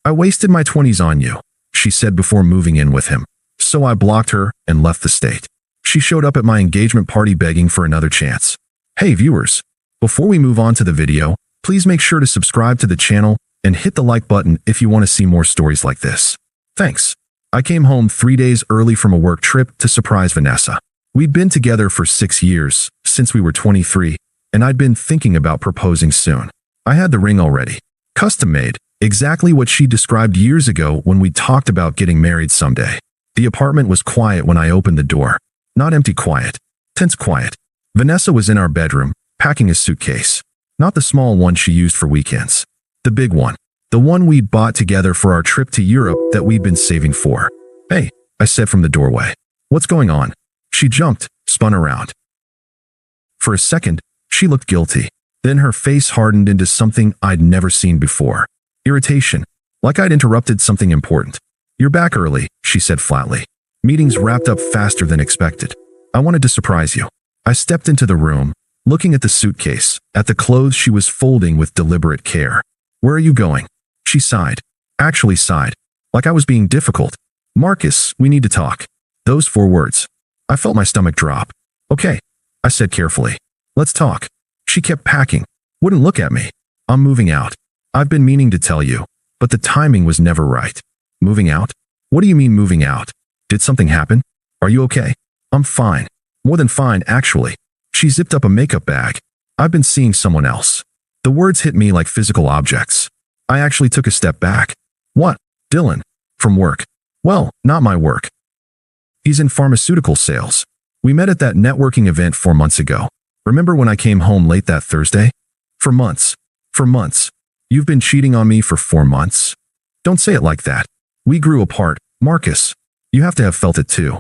I wasted my 20s on you, she said before moving in with him. So I blocked her and left the state. She showed up at my engagement party begging for another chance. Hey viewers, before we move on to the video, please make sure to subscribe to the channel and hit the like button if you want to see more stories like this. Thanks. I came home 3 days early from a work trip to surprise Vanessa. We'd been together for 6 years, since we were 23, and I'd been thinking about proposing soon. I had the ring already. Custom made, exactly what she described years ago when we talked about getting married someday. The apartment was quiet when I opened the door. Not empty quiet. Tense quiet. Vanessa was in our bedroom, packing a suitcase. Not the small one she used for weekends. The big one. The one we'd bought together for our trip to Europe that we'd been saving for. Hey, I said from the doorway. What's going on? She jumped, spun around. For a second, she looked guilty. Then her face hardened into something I'd never seen before. Irritation. Like I'd interrupted something important. You're back early, she said flatly. Meetings wrapped up faster than expected. I wanted to surprise you. I stepped into the room, looking at the suitcase, at the clothes she was folding with deliberate care. Where are you going? She sighed. Actually sighed. Like I was being difficult. Marcus, we need to talk. Those 4 words. I felt my stomach drop. Okay, I said carefully. Let's talk. She kept packing. Wouldn't look at me. I'm moving out. I've been meaning to tell you, but the timing was never right. Moving out? What do you mean moving out? Did something happen? Are you okay? I'm fine. More than fine, actually. She zipped up a makeup bag. I've been seeing someone else. The words hit me like physical objects. I actually took a step back. What? Dylan. From work. Well, not my work. He's in pharmaceutical sales. We met at that networking event 4 months ago. Remember when I came home late that Thursday? For months. For months. You've been cheating on me for 4 months? Don't say it like that. We grew apart, Marcus. You have to have felt it too.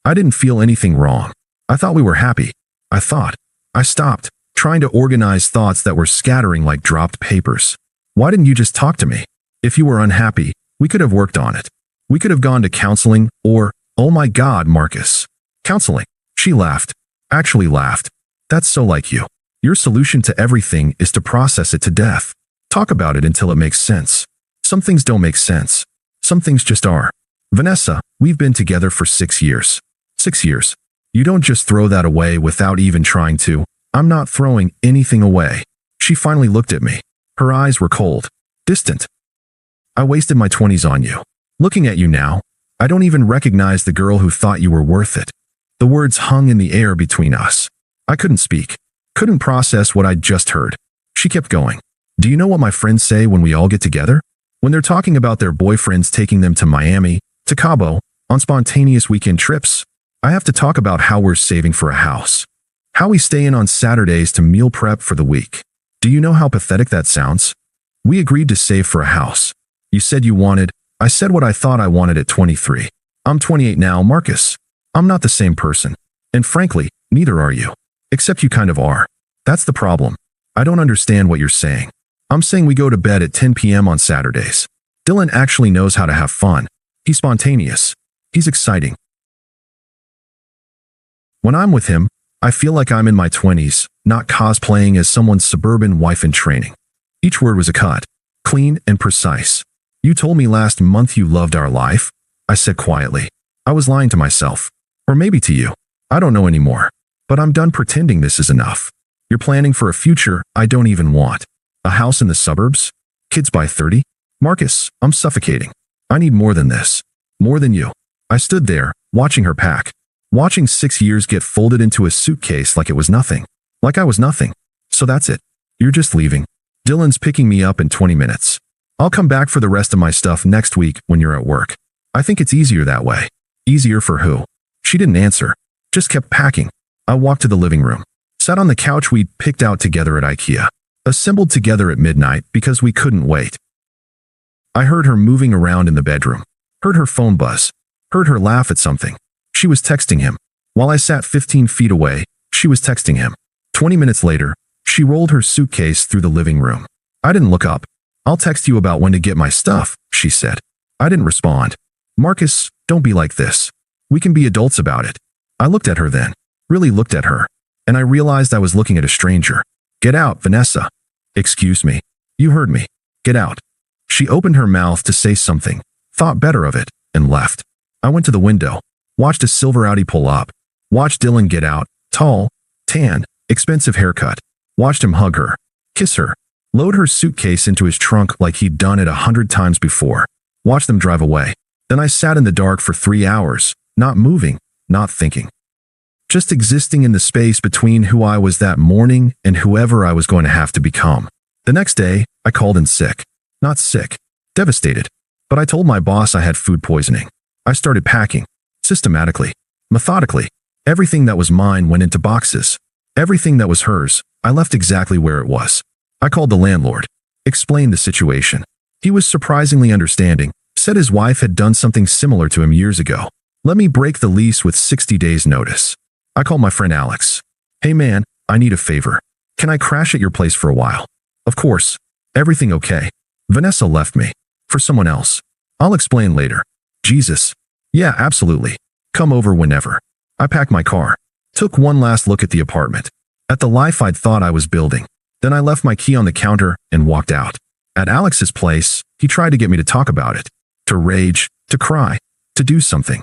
I didn't feel anything wrong. I thought we were happy. I stopped, trying to organize thoughts that were scattering like dropped papers. Why didn't you just talk to me? If you were unhappy, we could have worked on it. We could have gone to counseling or, oh my God, Marcus. Counseling. She laughed. Actually laughed. That's so like you. Your solution to everything is to process it to death. Talk about it until it makes sense. Some things don't make sense. Some things just are. Vanessa, we've been together for 6 years. 6 years. You don't just throw that away without even trying to. I'm not throwing anything away. She finally looked at me. Her eyes were cold. Distant. I wasted my 20s on you. Looking at you now, I don't even recognize the girl who thought you were worth it. The words hung in the air between us. I couldn't speak. Couldn't process what I'd just heard. She kept going. Do you know what my friends say when we all get together? When they're talking about their boyfriends taking them to Miami, to Cabo, on spontaneous weekend trips, I have to talk about how we're saving for a house. How we stay in on Saturdays to meal prep for the week. Do you know how pathetic that sounds? We agreed to save for a house. You said you wanted, I said what I thought I wanted at 23. I'm 28 now, Marcus. I'm not the same person. And frankly, neither are you. Except you kind of are. That's the problem. I don't understand what you're saying. I'm saying we go to bed at 10 p.m. on Saturdays. Dylan actually knows how to have fun. He's spontaneous. He's exciting. When I'm with him, I feel like I'm in my 20s, not cosplaying as someone's suburban wife in training. Each word was a cut, clean and precise. You told me last month you loved our life, I said quietly. I was lying to myself. Or maybe to you. I don't know anymore. But I'm done pretending this is enough. You're planning for a future I don't even want. A house in the suburbs? Kids by 30? Marcus, I'm suffocating. I need more than this. More than you. I stood there, watching her pack. Watching 6 years get folded into a suitcase like it was nothing. Like I was nothing. So that's it. You're just leaving. Dylan's picking me up in 20 minutes. I'll come back for the rest of my stuff next week when you're at work. I think it's easier that way. Easier for who? She didn't answer. Just kept packing. I walked to the living room. Sat on the couch we'd picked out together at IKEA. Assembled together at midnight because we couldn't wait. I heard her moving around in the bedroom. Heard her phone buzz. Heard her laugh at something. She was texting him. While I sat 15 feet away, she was texting him. 20 minutes later, she rolled her suitcase through the living room. I didn't look up. I'll text you about when to get my stuff, she said. I didn't respond. Marcus, don't be like this. We can be adults about it. I looked at her then. Really looked at her. And I realized I was looking at a stranger. Get out, Vanessa. Excuse me. You heard me. Get out. She opened her mouth to say something, thought better of it, and left. I went to the window, watched a silver Audi pull up, watched Dylan get out, tall, tan, expensive haircut, watched him hug her, kiss her, load her suitcase into his trunk like he'd done it 100 times before, watched them drive away. Then I sat in the dark for 3 hours, not moving, not thinking. Just existing in the space between who I was that morning and whoever I was going to have to become. The next day, I called in sick. Not sick, devastated. But I told my boss I had food poisoning. I started packing, systematically, methodically. Everything that was mine went into boxes. Everything that was hers, I left exactly where it was. I called the landlord, explained the situation. He was surprisingly understanding, said his wife had done something similar to him years ago. Let me break the lease with 60 days notice. I called my friend Alex. Hey man, I need a favor. Can I crash at your place for a while? Of course. Everything okay? Vanessa left me. For someone else. I'll explain later. Jesus. Yeah, absolutely. Come over whenever. I packed my car. Took one last look at the apartment. At the life I'd thought I was building. Then I left my key on the counter and walked out. At Alex's place, he tried to get me to talk about it. To rage, to cry, to do something.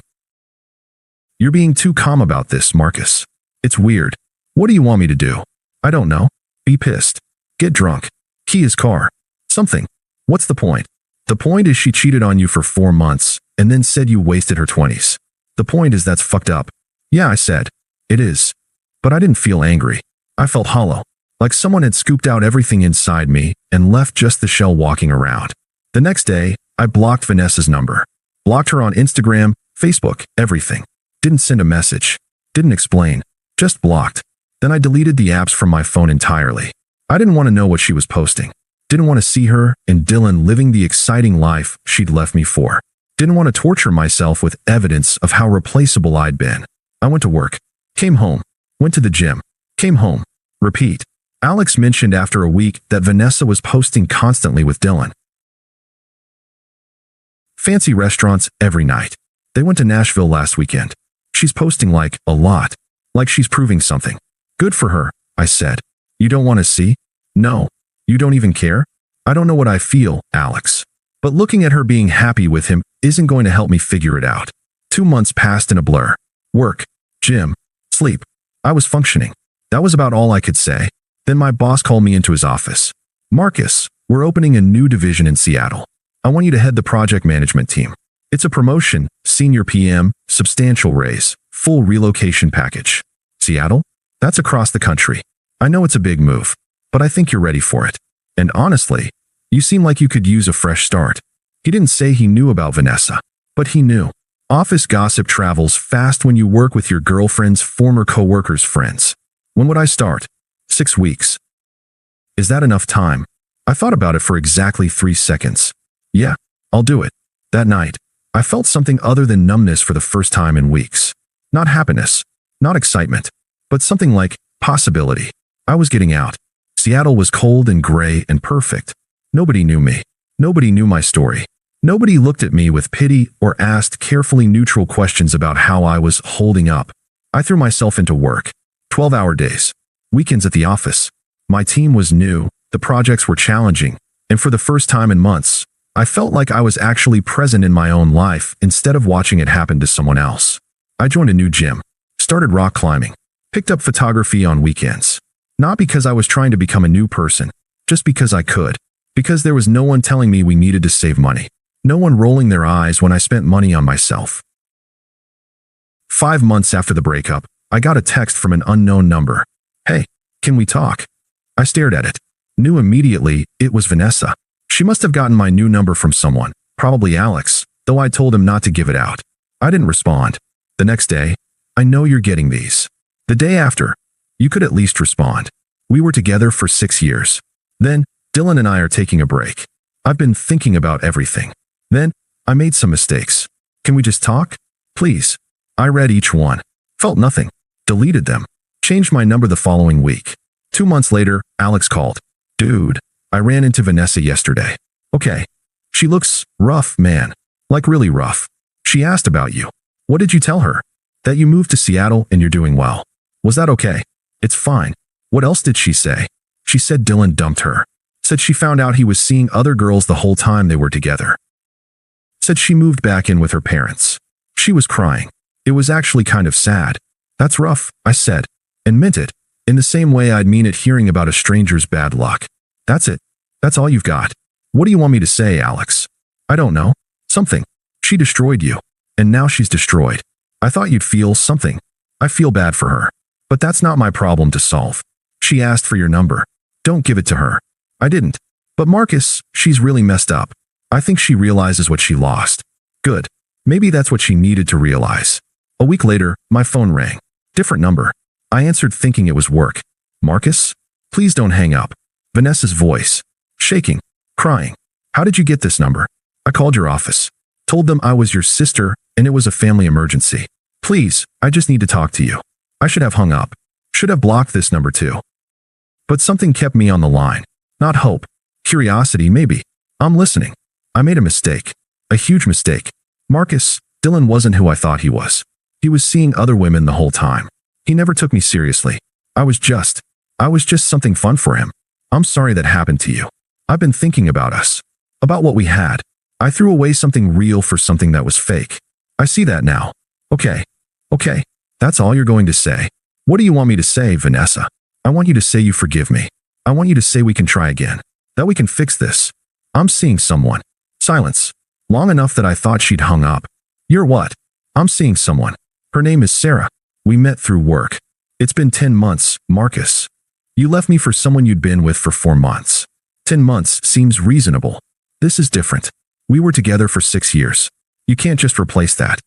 You're being too calm about this, Marcus. It's weird. What do you want me to do? I don't know. Be pissed. Get drunk. Key his car. Something. What's the point? The point is she cheated on you for 4 months and then said you wasted her 20s. The point is that's fucked up. Yeah, I said. It is. But I didn't feel angry. I felt hollow. Like someone had scooped out everything inside me and left just the shell walking around. The next day, I blocked Vanessa's number. Blocked her on Instagram, Facebook, everything. Didn't send a message. Didn't explain. Just blocked. Then I deleted the apps from my phone entirely. I didn't want to know what she was posting. Didn't want to see her and Dylan living the exciting life she'd left me for. Didn't want to torture myself with evidence of how replaceable I'd been. I went to work. Came home. Went to the gym. Came home. Repeat. Alex mentioned after a week that Vanessa was posting constantly with Dylan. Fancy restaurants every night. They went to Nashville last weekend. She's posting like a lot. Like she's proving something. Good for her, I said. You don't want to see? No. You don't even care? I don't know what I feel, Alex. But looking at her being happy with him isn't going to help me figure it out. 2 months passed in a blur. Work, gym, sleep. I was functioning. That was about all I could say. Then my boss called me into his office. Marcus, we're opening a new division in Seattle. I want you to head the project management team. It's a promotion, senior PM, substantial raise, full relocation package. Seattle? That's across the country. I know it's a big move, but I think you're ready for it. And honestly, you seem like you could use a fresh start. He didn't say he knew about Vanessa, but he knew. Office gossip travels fast when you work with your girlfriend's former co-workers' friends. When would I start? 6 weeks. Is that enough time? I thought about it for exactly 3 seconds. Yeah, I'll do it. That night, I felt something other than numbness for the first time in weeks. Not happiness, not excitement, but something like possibility. I was getting out. Seattle was cold and gray and perfect. Nobody knew me. Nobody knew my story. Nobody looked at me with pity or asked carefully neutral questions about how I was holding up. I threw myself into work. 12-hour days. Weekends at the office. My team was new, the projects were challenging, and for the first time in months, I felt like I was actually present in my own life instead of watching it happen to someone else. I joined a new gym, started rock climbing, picked up photography on weekends. Not because I was trying to become a new person, just because I could. Because there was no one telling me we needed to save money. No one rolling their eyes when I spent money on myself. 5 months after the breakup, I got a text from an unknown number. Hey, can we talk? I stared at it. Knew immediately it was Vanessa. She must have gotten my new number from someone, probably Alex, though I told him not to give it out. I didn't respond. The next day, I know you're getting these. The day after, you could at least respond. We were together for 6 years. Then, Dylan and I are taking a break. I've been thinking about everything. Then, I made some mistakes. Can we just talk? Please. I read each one. Felt nothing. Deleted them. Changed my number the following week. 2 months later, Alex called. Dude, I ran into Vanessa yesterday. Okay. She looks rough, man. Like really rough. She asked about you. What did you tell her? That you moved to Seattle and you're doing well. Was that okay? It's fine. What else did she say? She said Dylan dumped her. Said she found out he was seeing other girls the whole time they were together. Said she moved back in with her parents. She was crying. It was actually kind of sad. That's rough, I said, and meant it, in the same way I'd mean it hearing about a stranger's bad luck. That's it. That's all you've got. What do you want me to say, Alex? I don't know. Something. She destroyed you. And now she's destroyed. I thought you'd feel something. I feel bad for her. But that's not my problem to solve. She asked for your number. Don't give it to her. I didn't. But Marcus, she's really messed up. I think she realizes what she lost. Good. Maybe that's what she needed to realize. A week later, my phone rang. Different number. I answered thinking it was work. Marcus? Please don't hang up. Vanessa's voice. Shaking. Crying. How did you get this number? I called your office. Told them I was your sister and it was a family emergency. Please, I just need to talk to you. I should have hung up. Should have blocked this number too. But something kept me on the line. Not hope. Curiosity, maybe. I'm listening. I made a mistake. A huge mistake. Marcus, Dylan wasn't who I thought he was. He was seeing other women the whole time. He never took me seriously. I was just something fun for him. I'm sorry that happened to you. I've been thinking about us. About what we had. I threw away something real for something that was fake. I see that now. Okay. That's all you're going to say. What do you want me to say, Vanessa? I want you to say you forgive me. I want you to say we can try again. That we can fix this. I'm seeing someone. Silence. Long enough that I thought she'd hung up. You're what? I'm seeing someone. Her name is Sarah. We met through work. It's been 10 months, Marcus. You left me for someone you'd been with for 4 months. 10 months seems reasonable. This is different. We were together for 6 years. You can't just replace that.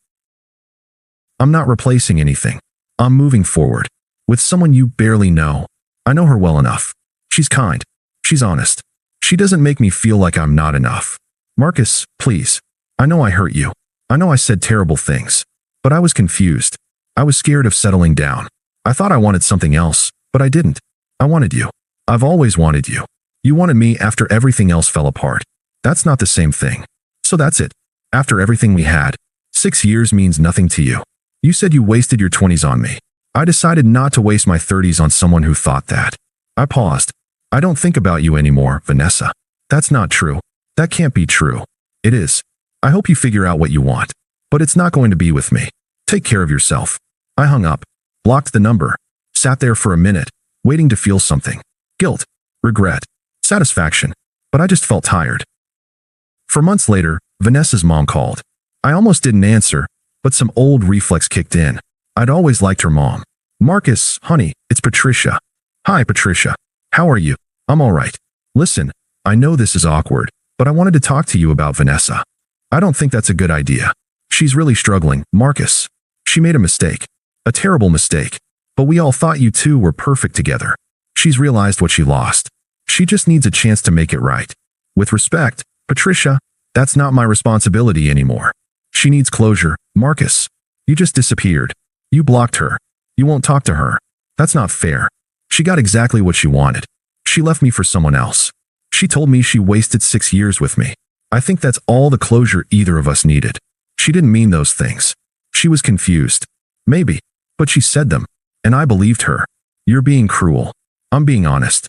I'm not replacing anything. I'm moving forward. With someone you barely know. I know her well enough. She's kind. She's honest. She doesn't make me feel like I'm not enough. Marcus, please. I know I hurt you. I know I said terrible things. But I was confused. I was scared of settling down. I thought I wanted something else, but I didn't. I wanted you. I've always wanted you. You wanted me after everything else fell apart. That's not the same thing. So that's it. After everything we had, 6 years means nothing to you. You said you wasted your 20s on me. I decided not to waste my 30s on someone who thought that. I paused. I don't think about you anymore, Vanessa. That's not true. That can't be true. It is. I hope you figure out what you want. But it's not going to be with me. Take care of yourself. I hung up, blocked the number, sat there for a minute, waiting to feel something. Guilt, regret, satisfaction. But I just felt tired. For months later, Vanessa's mom called. I almost didn't answer, but some old reflex kicked in. I'd always liked her mom. Marcus, honey, it's Patricia. Hi, Patricia. How are you? I'm all right. Listen, I know this is awkward, but I wanted to talk to you about Vanessa. I don't think that's a good idea. She's really struggling, Marcus. She made a mistake. A terrible mistake. But we all thought you two were perfect together. She's realized what she lost. She just needs a chance to make it right. With respect, Patricia, that's not my responsibility anymore. She needs closure, Marcus. You just disappeared. You blocked her. You won't talk to her. That's not fair. She got exactly what she wanted. She left me for someone else. She told me she wasted 6 years with me. I think that's all the closure either of us needed. She didn't mean those things. She was confused. Maybe. But she said them. And I believed her. You're being cruel. I'm being honest.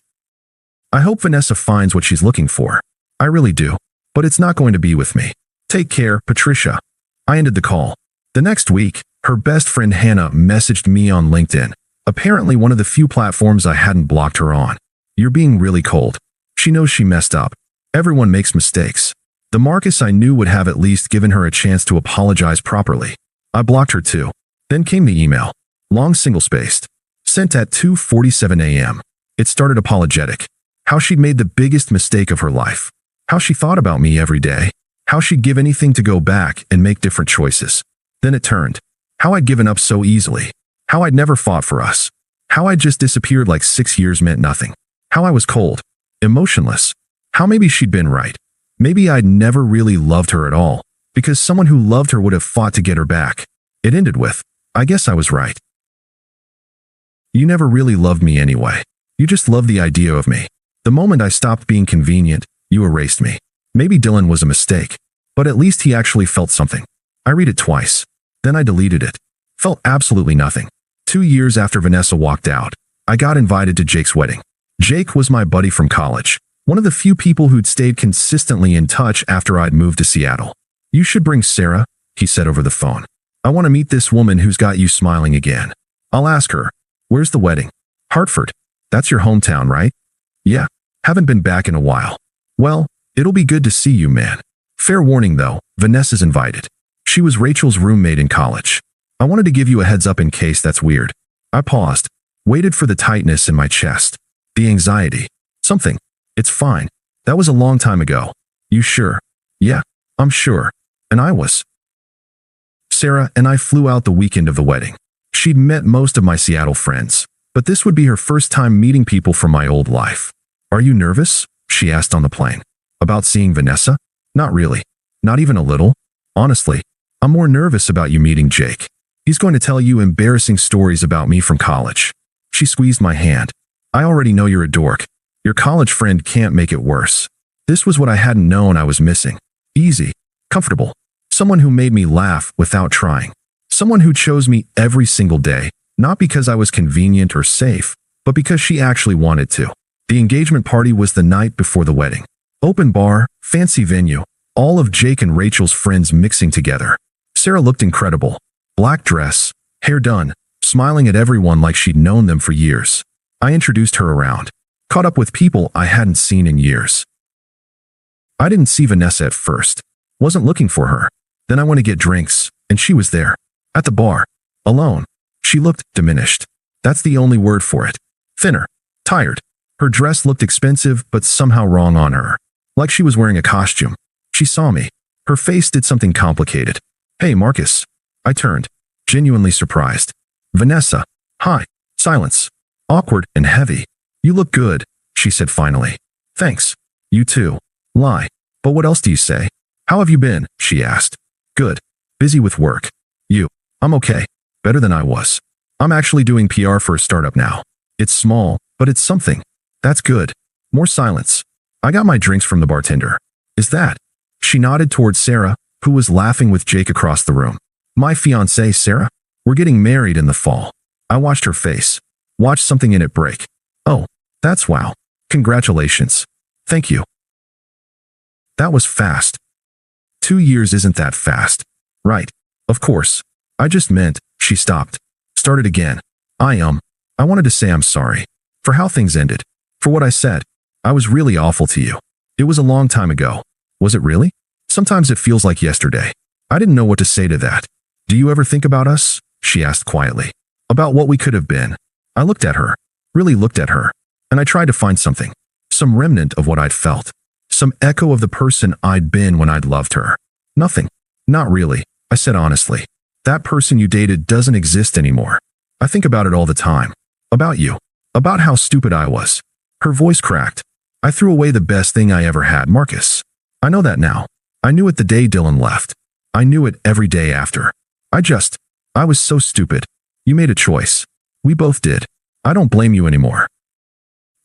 I hope Vanessa finds what she's looking for. I really do. But it's not going to be with me. Take care, Patricia. I ended the call. The next week, her best friend Hannah messaged me on LinkedIn. Apparently one of the few platforms I hadn't blocked her on. You're being really cold. She knows she messed up. Everyone makes mistakes. The Marcus I knew would have at least given her a chance to apologize properly. I blocked her too. Then came the email. Long single-spaced. Sent at 2:47 a.m. It started apologetic. How she'd made the biggest mistake of her life. How she thought about me every day. How she'd give anything to go back and make different choices. Then it turned. How I'd given up so easily. How I'd never fought for us. How I'd just disappeared like 6 years meant nothing. How I was cold. Emotionless. How maybe she'd been right. Maybe I'd never really loved her at all, because someone who loved her would have fought to get her back. It ended with, I guess I was right. You never really loved me anyway. You just loved the idea of me. The moment I stopped being convenient, you erased me. Maybe Dylan was a mistake, but at least he actually felt something. I read it twice. Then I deleted it. Felt absolutely nothing. 2 years after Vanessa walked out, I got invited to Jake's wedding. Jake was my buddy from college. One of the few people who'd stayed consistently in touch after I'd moved to Seattle. You should bring Sarah, he said over the phone. I want to meet this woman who's got you smiling again. I'll ask her. Where's the wedding? Hartford. That's your hometown, right? Yeah. Haven't been back in a while. Well, it'll be good to see you, man. Fair warning though, Vanessa's invited. She was Rachel's roommate in college. I wanted to give you a heads up in case that's weird. I paused, waited for the tightness in my chest. The anxiety. Something. It's fine. That was a long time ago. You sure? Yeah, I'm sure. And I was. Sarah and I flew out the weekend of the wedding. She'd met most of my Seattle friends, but this would be her first time meeting people from my old life. Are you nervous? She asked on the plane. About seeing Vanessa? Not really. Not even a little. Honestly, I'm more nervous about you meeting Jake. He's going to tell you embarrassing stories about me from college. She squeezed my hand. I already know you're a dork. Your college friend can't make it worse. This was what I hadn't known I was missing. Easy. Comfortable. Someone who made me laugh without trying. Someone who chose me every single day, not because I was convenient or safe, but because she actually wanted to. The engagement party was the night before the wedding. Open bar, fancy venue, all of Jake and Rachel's friends mixing together. Sarah looked incredible. Black dress, hair done, smiling at everyone like she'd known them for years. I introduced her around. Caught up with people I hadn't seen in years. I didn't see Vanessa at first. Wasn't looking for her. Then I went to get drinks, and she was there. At the bar. Alone. She looked diminished. That's the only word for it. Thinner. Tired. Her dress looked expensive but somehow wrong on her. Like she was wearing a costume. She saw me. Her face did something complicated. Hey, Marcus. I turned. Genuinely surprised. Vanessa. Hi. Silence. Awkward and heavy. You look good, she said finally. Thanks. You too. Lie. But what else do you say? How have you been? She asked. Good. Busy with work. You. I'm okay. Better than I was. I'm actually doing PR for a startup now. It's small, but it's something. That's good. More silence. I got my drinks from the bartender. Is that? She nodded towards Sarah, who was laughing with Jake across the room. My fiancée, Sarah? We're getting married in the fall. I watched her face. Watched something in it break. Oh, that's wow. Congratulations. Thank you. That was fast. 2 years isn't that fast. Right. Of course. I just meant, she stopped. Started again. I wanted to say I'm sorry. For how things ended. For what I said. I was really awful to you. It was a long time ago. Was it really? Sometimes it feels like yesterday. I didn't know what to say to that. Do you ever think about us? She asked quietly. About what we could have been. I looked at her. Really looked at her. And I tried to find something. Some remnant of what I'd felt. Some echo of the person I'd been when I'd loved her. Nothing. Not really, I said honestly. That person you dated doesn't exist anymore. I think about it all the time. About you. About how stupid I was. Her voice cracked. I threw away the best thing I ever had, Marcus. I know that now. I knew it the day Dylan left. I knew it every day after. I was so stupid. You made a choice. We both did. I don't blame you anymore.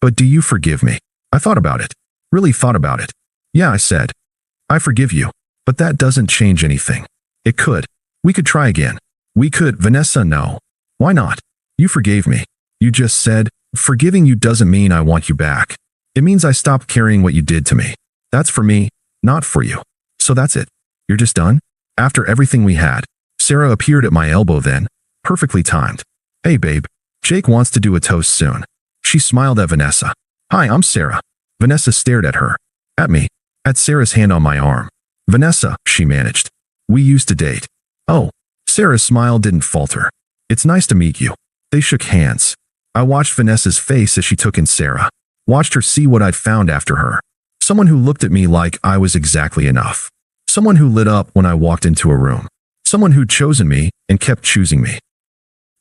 But do you forgive me? I thought about it. Really thought about it. Yeah, I said. I forgive you. But that doesn't change anything. It could. We could try again. We could. Vanessa, no. Why not? You forgave me. You just said, forgiving you doesn't mean I want you back. It means I stopped carrying what you did to me. That's for me, not for you. So that's it. You're just done? After everything we had. Sarah appeared at my elbow then, perfectly timed. Hey babe, Jake wants to do a toast soon. She smiled at Vanessa. Hi, I'm Sarah. Vanessa stared at her. At me. At Sarah's hand on my arm. Vanessa, she managed. We used to date. Oh. Sarah's smile didn't falter. It's nice to meet you. They shook hands. I watched Vanessa's face as she took in Sarah. Watched her see what I'd found after her. Someone who looked at me like I was exactly enough. Someone who lit up when I walked into a room. Someone who'd chosen me and kept choosing me.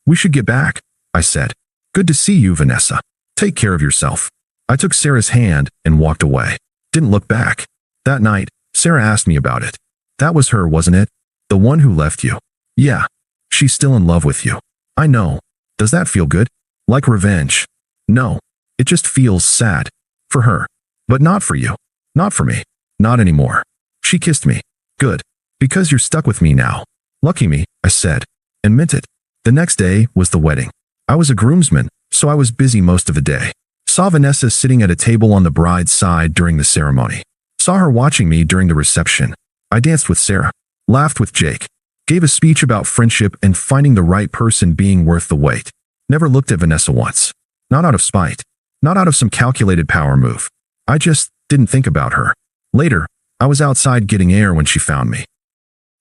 We should get back, I said. Good to see you, Vanessa. Take care of yourself. I took Sarah's hand and walked away. Didn't look back. That night, Sarah asked me about it. That was her, wasn't it? The one who left you. Yeah. She's still in love with you. I know. Does that feel good? Like revenge? No. It just feels sad. For her. But not for you. Not for me. Not anymore. She kissed me. Good. Because you're stuck with me now. Lucky me, I said. And meant it. The next day was the wedding. I was a groomsman, so I was busy most of the day. Saw Vanessa sitting at a table on the bride's side during the ceremony. Saw her watching me during the reception. I danced with Sarah, laughed with Jake, gave a speech about friendship and finding the right person being worth the wait. Never looked at Vanessa once. Not out of spite. Not out of some calculated power move. I just didn't think about her. Later, I was outside getting air when she found me.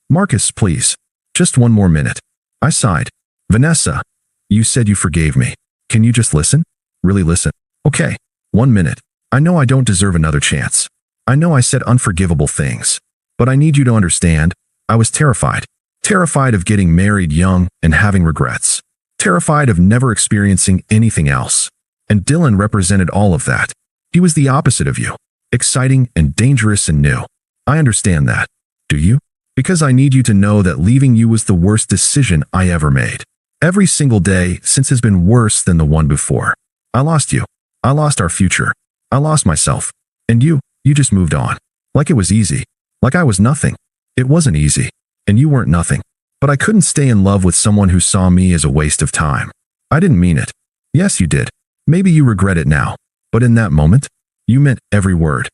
Marcus, please. Just one more minute. I sighed. Vanessa, you said you forgave me. Can you just listen? Really listen? Okay. 1 minute. I know I don't deserve another chance. I know I said unforgivable things. But I need you to understand, I was terrified. Terrified of getting married young and having regrets. Terrified of never experiencing anything else. And Dylan represented all of that. He was the opposite of you. Exciting and dangerous and new. I understand that. Do you? Because I need you to know that leaving you was the worst decision I ever made. Every single day since has been worse than the one before. I lost you. I lost our future. I lost myself. And you just moved on. Like it was easy. Like I was nothing. It wasn't easy. And you weren't nothing. But I couldn't stay in love with someone who saw me as a waste of time. I didn't mean it. Yes, you did. Maybe you regret it now. But in that moment, you meant every word.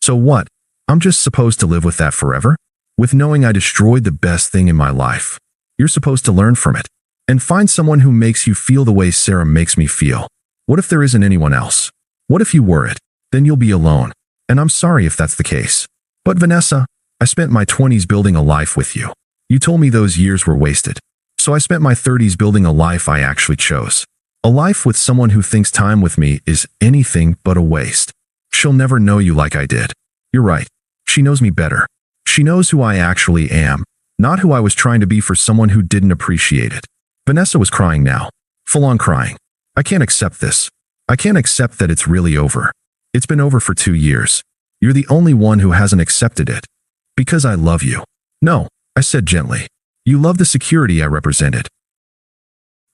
So what? I'm just supposed to live with that forever? With knowing I destroyed the best thing in my life. You're supposed to learn from it. And find someone who makes you feel the way Sarah makes me feel. What if there isn't anyone else? What if you were it? Then you'll be alone. And I'm sorry if that's the case. But Vanessa, I spent my 20s building a life with you. You told me those years were wasted. So I spent my 30s building a life I actually chose. A life with someone who thinks time with me is anything but a waste. She'll never know you like I did. You're right. She knows me better. She knows who I actually am, not who I was trying to be for someone who didn't appreciate it. Vanessa was crying now. Full on crying. I can't accept this. I can't accept that it's really over. It's been over for 2 years. You're the only one who hasn't accepted it. Because I love you. No, I said gently. You love the security I represented.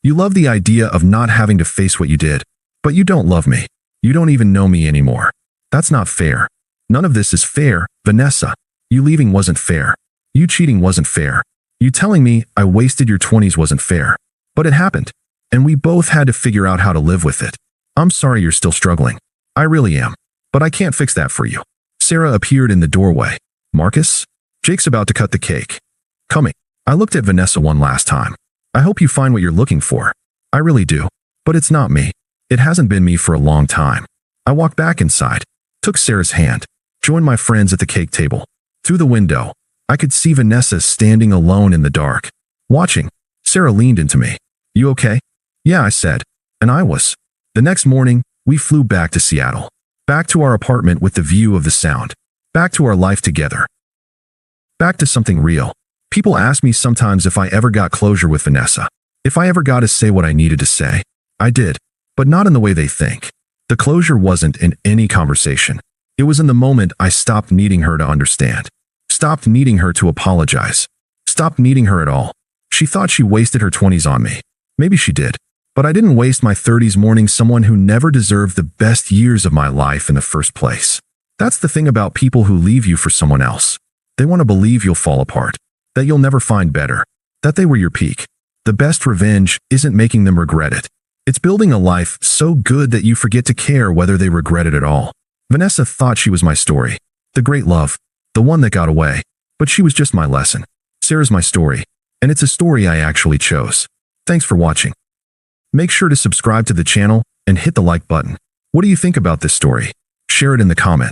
You love the idea of not having to face what you did. But you don't love me. You don't even know me anymore. That's not fair. None of this is fair, Vanessa. You leaving wasn't fair. You cheating wasn't fair. You telling me I wasted your 20s wasn't fair. But it happened. And we both had to figure out how to live with it. I'm sorry you're still struggling. I really am. But I can't fix that for you. Sarah appeared in the doorway. Marcus? Jake's about to cut the cake. Coming. I looked at Vanessa one last time. I hope you find what you're looking for. I really do. But it's not me. It hasn't been me for a long time. I walked back inside, took Sarah's hand, joined my friends at the cake table. Through the window, I could see Vanessa standing alone in the dark, watching. Sarah leaned into me. You okay? Yeah, I said. And I was. The next morning, we flew back to Seattle. Back to our apartment with the view of the sound. Back to our life together. Back to something real. People ask me sometimes if I ever got closure with Vanessa. If I ever got to say what I needed to say. I did. But not in the way they think. The closure wasn't in any conversation. It was in the moment I stopped needing her to understand. Stopped needing her to apologize. Stopped needing her at all. She thought she wasted her 20s on me. Maybe she did. But I didn't waste my 30s mourning someone who never deserved the best years of my life in the first place. That's the thing about people who leave you for someone else. They want to believe you'll fall apart. That you'll never find better. That they were your peak. The best revenge isn't making them regret it. It's building a life so good that you forget to care whether they regret it at all. Vanessa thought she was my story. The great love. The one that got away. But she was just my lesson. Sarah's my story. And it's a story I actually chose. Thanks for watching. Make sure to subscribe to the channel and hit the like button. What do you think about this story? Share it in the comments.